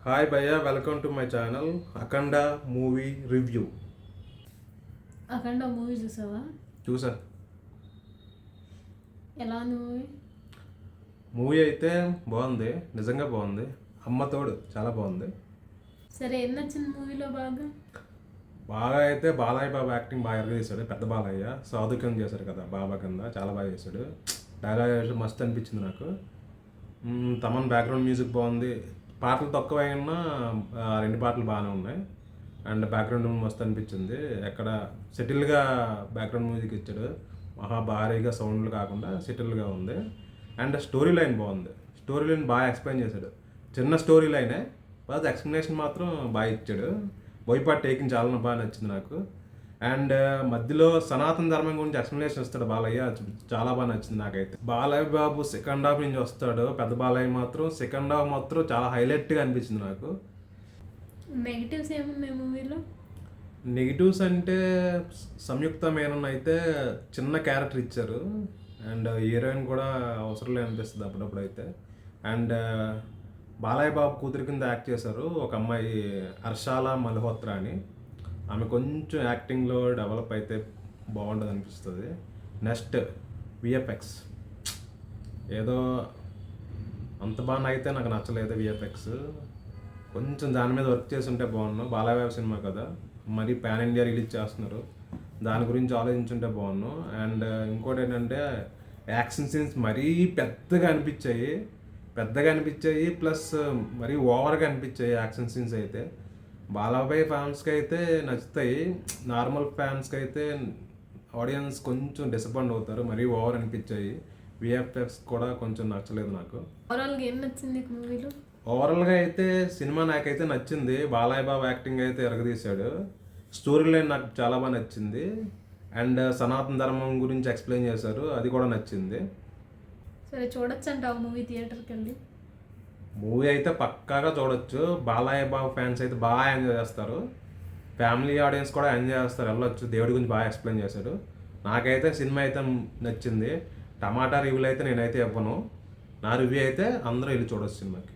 Hi భయ్య, welcome to my channel Akhanda movie review. Akhanda movie చూసావా? చూసా. ఎలా ఉంది మూవీ? మూవీ అయితే బాగుంది, నిజంగా బాగుంది. అమ్మ తోడు చాలా బాగుంది. సరే, ఏం నచ్చింది మూవీలో బాగా? బాగా అయితే బాలయ్య బాబు యాక్టింగ్ బాగా చేశాడు. పెద్ద బాలయ్య సాధుక్యం చేశాడు కదా బాబా కింద, చాలా బాగా చేశాడు. డైలాగ్ మస్తు అనిపించింది నాకు. తమన్ బ్యాక్గ్రౌండ్ మ్యూజిక్ బాగుంది. పాటలు తక్కువ అయినా రెండు పాటలు బాగానే ఉన్నాయి. అండ్ బ్యాక్గ్రౌండ్ మస్తు అనిపించింది. ఎక్కడ సెటిల్గా బ్యాక్గ్రౌండ్ మ్యూజిక్ ఇచ్చాడు. మహా భారీగా సౌండ్లు కాకుండా సెటిల్గా ఉంది. అండ్ స్టోరీ లైన్ బాగుంది. స్టోరీ లైన్ బాగా ఎక్స్ప్లెయిన్ చేశాడు. చిన్న స్టోరీ లైనే బాగా ఎక్స్ప్లెనేషన్ మాత్రం బాగా ఇచ్చాడు. బోయపాటి టేకింగ్ చాలా బాగా నచ్చింది నాకు. అండ్ మధ్యలో సనాతన ధర్మం గురించి ఎక్స్ప్లెనేషన్ ఇస్తాడు బాలయ్య, చాలా బాగా నచ్చింది నాకైతే. బాలయ్య బాబు సెకండ్ హాఫ్ నుంచి వస్తాడు, పెద్ద బాలయ్య మాత్రం సెకండ్ హాఫ్ మాత్రం చాలా హైలైట్గా అనిపించింది నాకు. నెగిటివ్స్ ఏమున్నాయి మూవీలో? నెగిటివ్స్ అంటే సంయుక్త మేనన్ అయితే చిన్న క్యారెక్టర్ ఇచ్చారు. అండ్ హీరోయిన్ కూడా అవసరం లేదు అనిపిస్తుంది అప్పుడప్పుడు అయితే. అండ్ బాలయ్య బాబు కూతురి కింద యాక్ట్ చేశారు ఒక అమ్మాయి, హర్షాల మల్హోత్రా అని. ఆమె కొంచెం యాక్టింగ్లో డెవలప్ అయితే బాగుంటుంది అనిపిస్తుంది. నెక్స్ట్ విఎఫ్ఎక్స్ ఏదో అంత బాగా అయితే నాకు నచ్చలేదు. విఎఫ్ఎక్స్ కొంచెం దాని మీద వర్క్ చేసి ఉంటే బాగున్నాను. బాలయ్య సినిమా కదా, మరీ పాన్ ఇండియా రిలీజ్ చేస్తున్నారు, దాని గురించి ఆలోచించుంటే బాగున్నాను. అండ్ ఇంకోటి ఏంటంటే యాక్షన్ సీన్స్ మరీ పెద్దగా అనిపించాయి, ప్లస్ మరీ ఓవర్గా అనిపించాయి యాక్షన్ సీన్స్ అయితే. బాలయ్య ఫ్యాన్స్కి అయితే నచ్చుతాయి, నార్మల్ ఫ్యాన్స్కి అయితే ఆడియన్స్ కొంచెం డిసప్పాయింట్ అవుతారు. మరీ ఓవర్ అనిపించాయి. విఎఫ్ఎక్స్ కూడా కొంచెం నచ్చలేదు నాకు. ఓవరాల్గా ఏం నచ్చింది మూవీలో? ఓవరాల్గా అయితే సినిమా నాకైతే నచ్చింది. బాలయ్య బాబు యాక్టింగ్ అయితే ఎరగదీశాడు. స్టోరీ లైన్ నాకు చాలా బాగా నచ్చింది. అండ్ సనాతన ధర్మం గురించి ఎక్స్ప్లెయిన్ చేశారు, అది కూడా నచ్చింది. సరే, చూడొచ్చు అంటావు మూవీ థియేటర్కి వెళ్ళి? మూవీ అయితే పక్కాగా చూడొచ్చు. బాలయ్య బాబు ఫ్యాన్స్ అయితే బాగా ఎంజాయ్ చేస్తారు. ఫ్యామిలీ ఆడియన్స్ కూడా ఎంజాయ్ చేస్తారు, వెళ్ళొచ్చు. దేవుడి గురించి బాగా ఎక్స్ప్లెయిన్ చేశాడు. నాకైతే సినిమా అయితే నచ్చింది. టమాటా రివ్యూలు అయితే నేనైతే ఇవ్వను. నా రివ్యూ అయితే అందరూ వెళ్ళి చూడొచ్చు సినిమాకి.